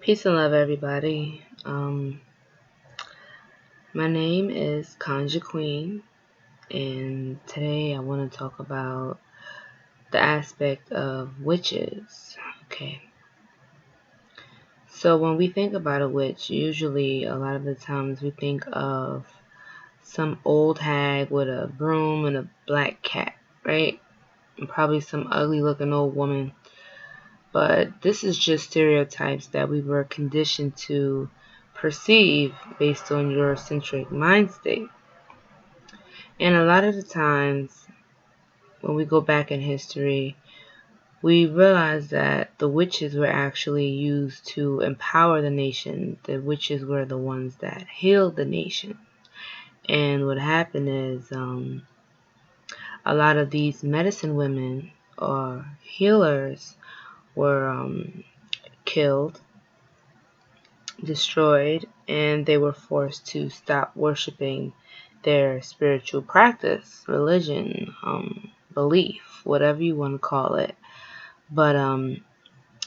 Peace and love, everybody. My name is Conja Queen, and today I want to talk about the aspect of witches. Okay. So when we think about a witch, usually a lot of the times we think of some old hag with a broom and a black cat, right? And probably some ugly looking old woman. But this is just stereotypes that we were conditioned to perceive based on Eurocentric mind state. And a lot of the times when we go back in history, we realize that the witches were actually used to empower the nation. The witches were the ones that healed the nation. And what happened is a lot of these medicine women or healers were killed, destroyed, and they were forced to stop worshiping their spiritual practice, religion, belief, whatever you want to call it. But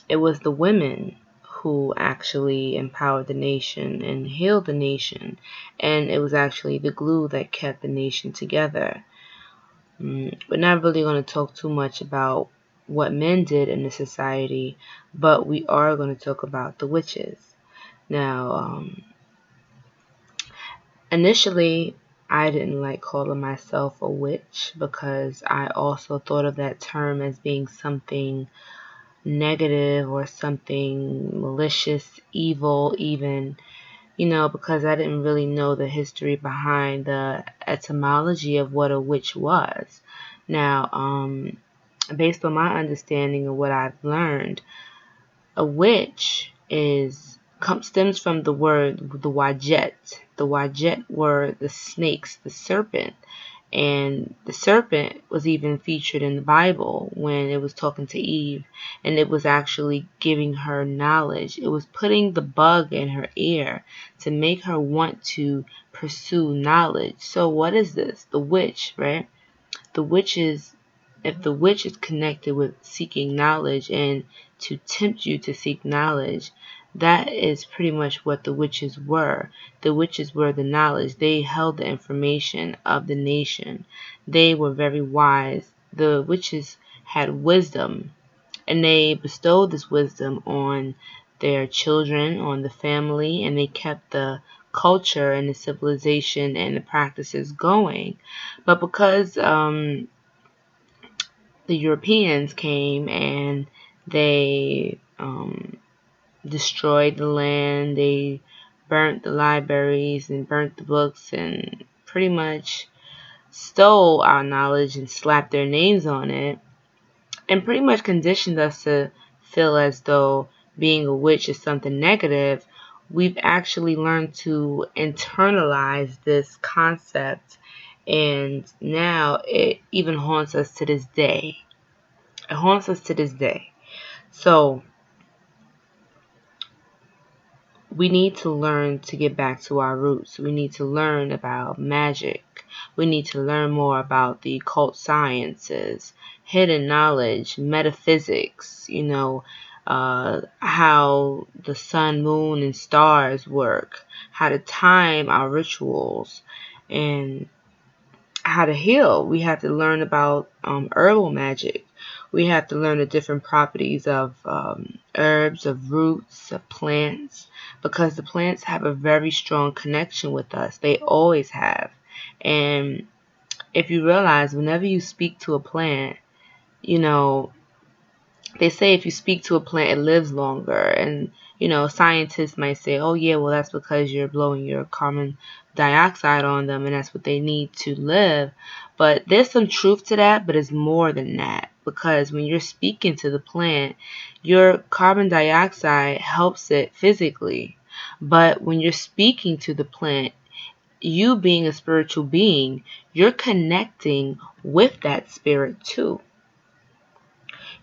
it was the women who actually empowered the nation and healed the nation, and it was actually the glue that kept the nation together. We're not really going to talk too much about what men did in the society, but we are going to talk about the witches. Now, initially, I didn't like calling myself a witch because I also thought of that term as being something negative or something malicious, evil even, because I didn't really know the history behind the etymology of what a witch was. Now, based on my understanding of what I've learned, a witch stems from the word the wajet. The wajet were the snakes, the serpent. And the serpent was even featured in the Bible when it was talking to Eve, and it was actually giving her knowledge. It was putting the bug in her ear to make her want to pursue knowledge. So what is this? The witch, right? If the witch is connected with seeking knowledge and to tempt you to seek knowledge, that is pretty much what the witches were. The witches were the knowledge. They held the information of the nation. They were very wise. The witches had wisdom, and they bestowed this wisdom on their children, on the family, and they kept the culture and the civilization and the practices going. But because the Europeans came and they destroyed the land, they burnt the libraries and burnt the books and pretty much stole our knowledge and slapped their names on it, and pretty much conditioned us to feel as though being a witch is something negative. We've actually learned to internalize this concept, and now it even haunts us to this day. It haunts us to this day. So we need to learn to get back to our roots. We need to learn about magic. We need to learn more about the occult sciences, hidden knowledge, metaphysics, how the sun, moon, and stars work, how to time our rituals, and how to heal. We have to learn about herbal magic. We have to learn the different properties of herbs, of roots, of plants, because the plants have a very strong connection with us. They always have. And if you realize, whenever you speak to a plant, they say if you speak to a plant, it lives longer. And, scientists might say, oh, yeah, well, that's because you're blowing your carbon dioxide on them and that's what they need to live. But there's some truth to that, but it's more than that. Because when you're speaking to the plant, your carbon dioxide helps it physically. But when you're speaking to the plant, you being a spiritual being, you're connecting with that spirit too.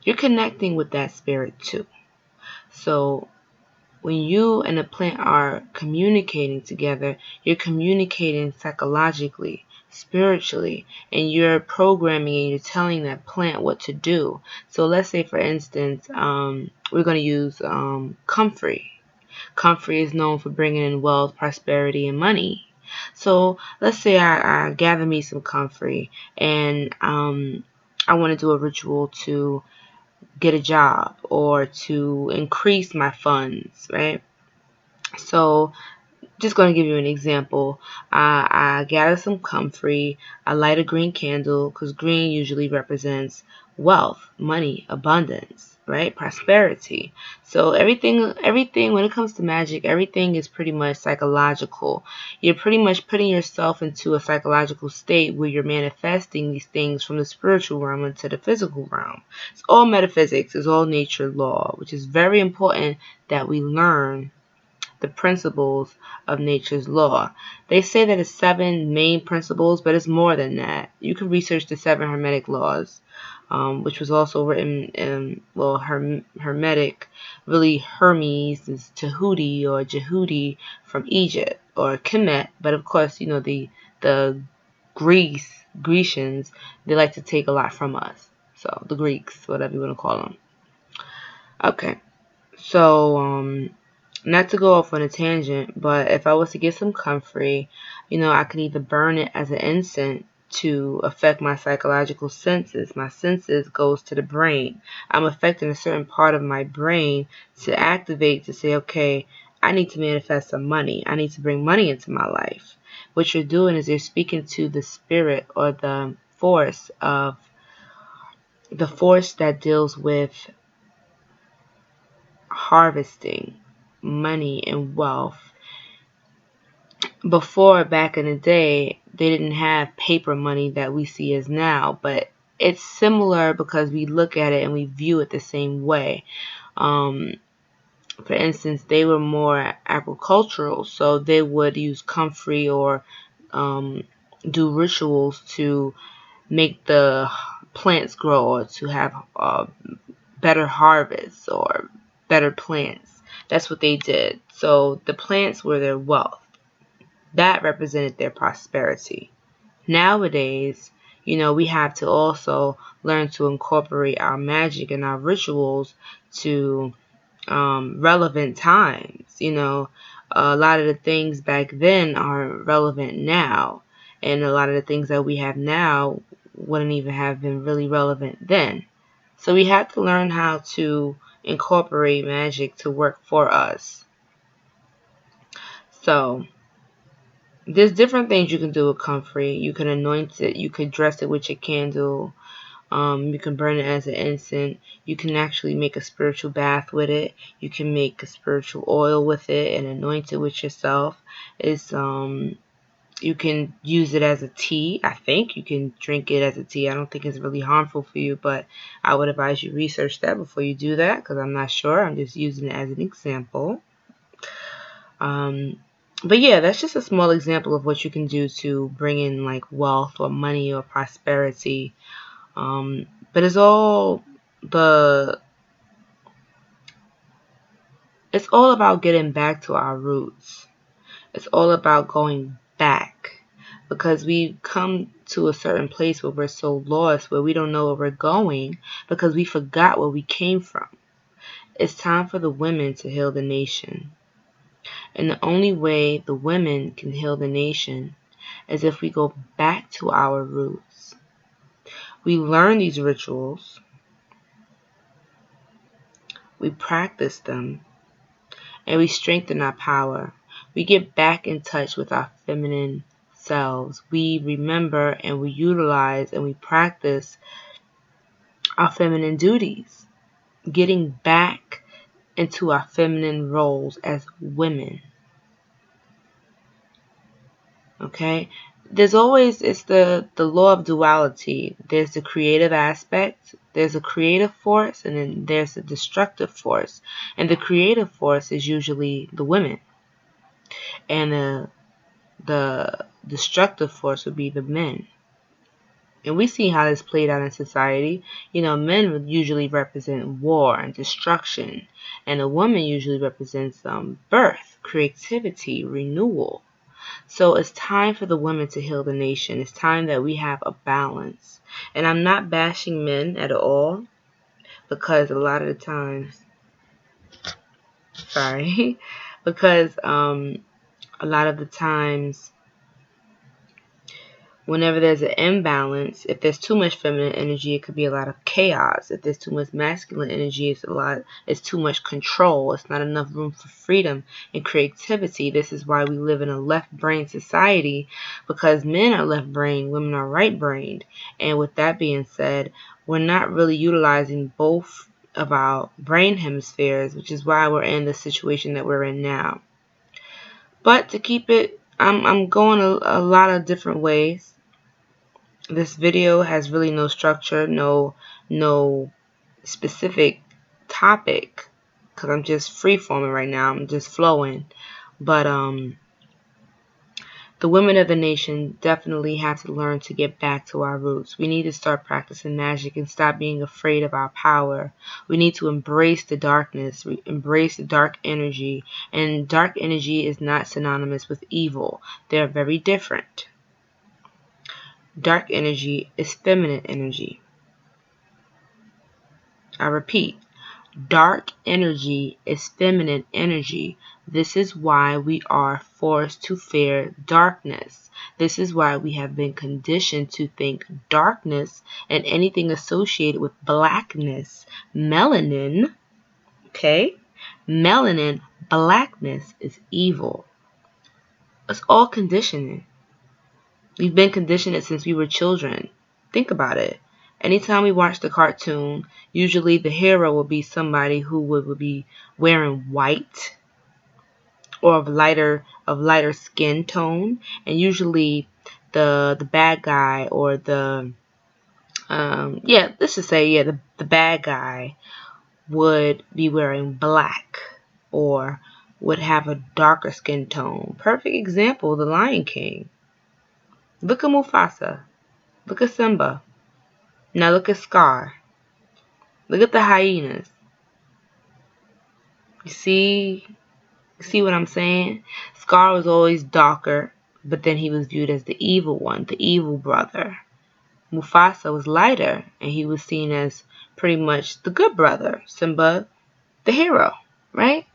You're connecting with that spirit too. So when you and a plant are communicating together, you're communicating psychologically, spiritually, and you're programming and you're telling that plant what to do. So let's say, for instance, we're going to use comfrey. Comfrey is known for bringing in wealth, prosperity, and money. So let's say I gather me some comfrey, and I want to do a ritual to get a job or to increase my funds, right? So just going to give you an example. I gather some comfrey. I light a green candle because green usually represents wealth, money, abundance, right? Prosperity. So everything when it comes to magic, everything is pretty much psychological. You're pretty much putting yourself into a psychological state where you're manifesting these things from the spiritual realm into the physical realm. It's all metaphysics. It's all nature law, which is very important that we learn the principles of nature's law. They say that it's 7 main principles, but it's more than that. You can research the 7 Hermetic laws, which was also written in, Hermetic, really Hermes is Tahuti or Jehudi from Egypt, or Kemet, but of course, the Grecians, they like to take a lot from us. So the Greeks, whatever you want to call them. Okay, so not to go off on a tangent, but if I was to get some comfrey, I can either burn it as an incense to affect my psychological senses. My senses goes to the brain. I'm affecting a certain part of my brain to activate to say, okay, I need to manifest some money. I need to bring money into my life. What you're doing is you're speaking to the spirit or the force that deals with harvesting money and wealth. Before, back in the day, they didn't have paper money that we see as now, but it's similar because we look at it and we view it the same way. For instance, they were more agricultural, so they would use comfrey or do rituals to make the plants grow or to have better harvests or better plants. That's what they did. So the plants were their wealth. That represented their prosperity. Nowadays, we have to also learn to incorporate our magic and our rituals to relevant times. A lot of the things back then are relevant now, and a lot of the things that we have now wouldn't even have been really relevant then. So we have to learn how to incorporate magic to work for us. So there's different things you can do with comfrey. You can anoint it. You could dress it with your candle. You can burn it as an incense. You can actually make a spiritual bath with it. You can make a spiritual oil with it and anoint it with yourself. You can use it as a tea. I think you can drink it as a tea. I don't think it's really harmful for you, but I would advise you research that before you do that because I'm not sure. I'm just using it as an example. But yeah, that's just a small example of what you can do to bring in like wealth or money or prosperity. But it's all about getting back to our roots. It's all about going back because we come to a certain place where we're so lost, where we don't know where we're going because we forgot where we came from. It's time for the women to heal the nation. And the only way the women can heal the nation is if we go back to our roots. We learn these rituals. We practice them. And we strengthen our power. We get back in touch with our feminine selves. We remember and we utilize and we practice our feminine duties. Getting back into our feminine roles as women. Okay? It's the law of duality. There's the creative aspect, there's a creative force, and then there's a destructive force. And the creative force is usually the women. And the destructive force would be the men. And we see how this played out in society. Men would usually represent war and destruction. And a woman usually represents birth, creativity, renewal. So it's time for the women to heal the nation. It's time that we have a balance. And I'm not bashing men at all because a lot of the times, because a lot of the times, whenever there's an imbalance, if there's too much feminine energy, it could be a lot of chaos. If there's too much masculine energy, it's too much control. It's not enough room for freedom and creativity. This is why we live in a left-brain society, because men are left-brained, women are right-brained. And with that being said, we're not really utilizing both of our brain hemispheres, which is why we're in the situation that we're in now. But to keep it, I'm going a lot of different ways. This video has really no structure, no specific topic, because I'm just free-forming right now. I'm just flowing. But the women of the nation definitely have to learn to get back to our roots. We need to start practicing magic and stop being afraid of our power. We need to embrace the darkness, embrace the dark energy. And dark energy is not synonymous with evil. They're very different. Dark energy is feminine energy. I repeat, dark energy is feminine energy. This is why we are forced to fear darkness. This is why we have been conditioned to think darkness and anything associated with blackness, melanin, okay? Melanin, blackness is evil. It's all conditioning. We've been conditioned it since we were children. Think about it. Anytime we watch the cartoon, usually the hero will be somebody who would be wearing white or of lighter skin tone, and usually the bad guy or the the bad guy would be wearing black or would have a darker skin tone. Perfect example, the Lion King. Look at Mufasa. Look at Simba. Now look at Scar. Look at the hyenas. You see what I'm saying? Scar was always darker, but then he was viewed as the evil one, the evil brother. Mufasa was lighter, and he was seen as pretty much the good brother. Simba, the hero, right?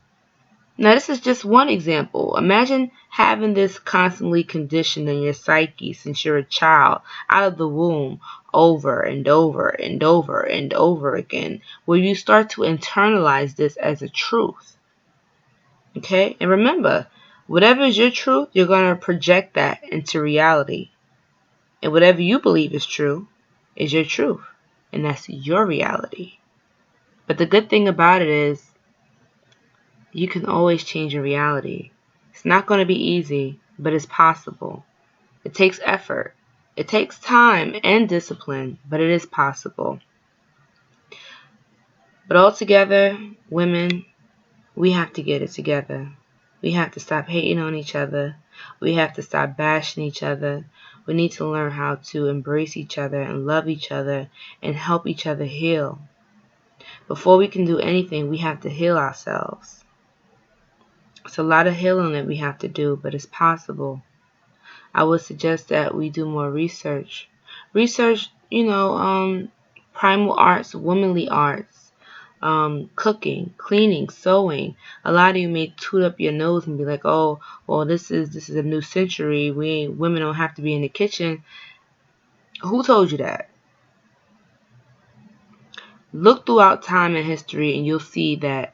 Now, this is just one example. Imagine having this constantly conditioned in your psyche since you're a child, out of the womb, over and over and over and over again, where you start to internalize this as a truth. Okay? And remember, whatever is your truth, you're going to project that into reality. And whatever you believe is true is your truth. And that's your reality. But the good thing about it is, you can always change your reality. It's not going to be easy, but it's possible. It takes effort. It takes time and discipline, but it is possible. But altogether, women, we have to get it together. We have to stop hating on each other. We have to stop bashing each other. We need to learn how to embrace each other and love each other and help each other heal. Before we can do anything, we have to heal ourselves. It's a lot of healing that we have to do, but it's possible. I would suggest that we do more research. Research, primal arts, womanly arts, cooking, cleaning, sewing. A lot of you may toot up your nose and be like, "Oh, well, this is a new century. Women don't have to be in the kitchen." Who told you that? Look throughout time and history, and you'll see that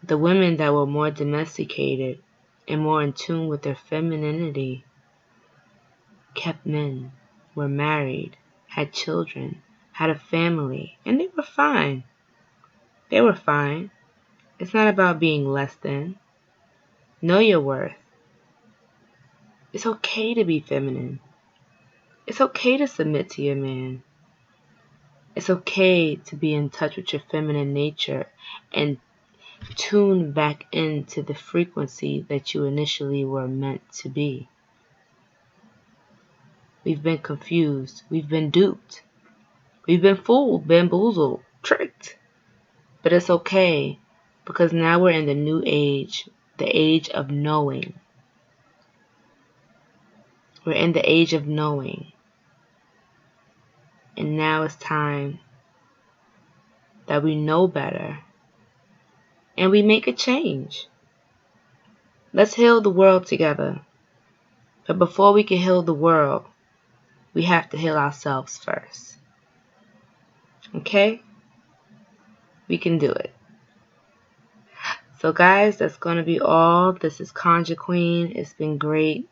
the women that were more domesticated and more in tune with their femininity kept men, were married, had children, had a family, and they were fine. They were fine. It's not about being less than. Know your worth. It's okay to be feminine. It's okay to submit to your man. It's okay to be in touch with your feminine nature and tune back into the frequency that you initially were meant to be. We've been confused. We've been duped. We've been fooled, bamboozled, tricked. But it's okay, because now we're in the new age, the age of knowing. We're in the age of knowing. And now it's time that we know better. and we make a change. Let's heal the world together. But before we can heal the world, we have to heal ourselves first. Okay? We can do it. So guys, that's going to be all. This is Conjure Queen. It's been great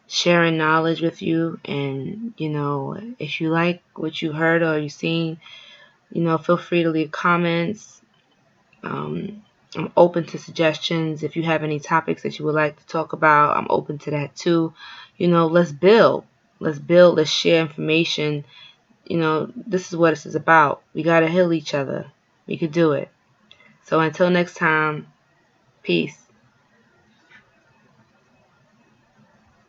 sharing knowledge with you. And, if you like what you heard or you seen, feel free to leave comments. I'm open to suggestions. If you have any topics that you would like to talk about, I'm open to that too. Let's build. Let's share information. This is what this is about. We got to heal each other. We could do it. So until next time, peace.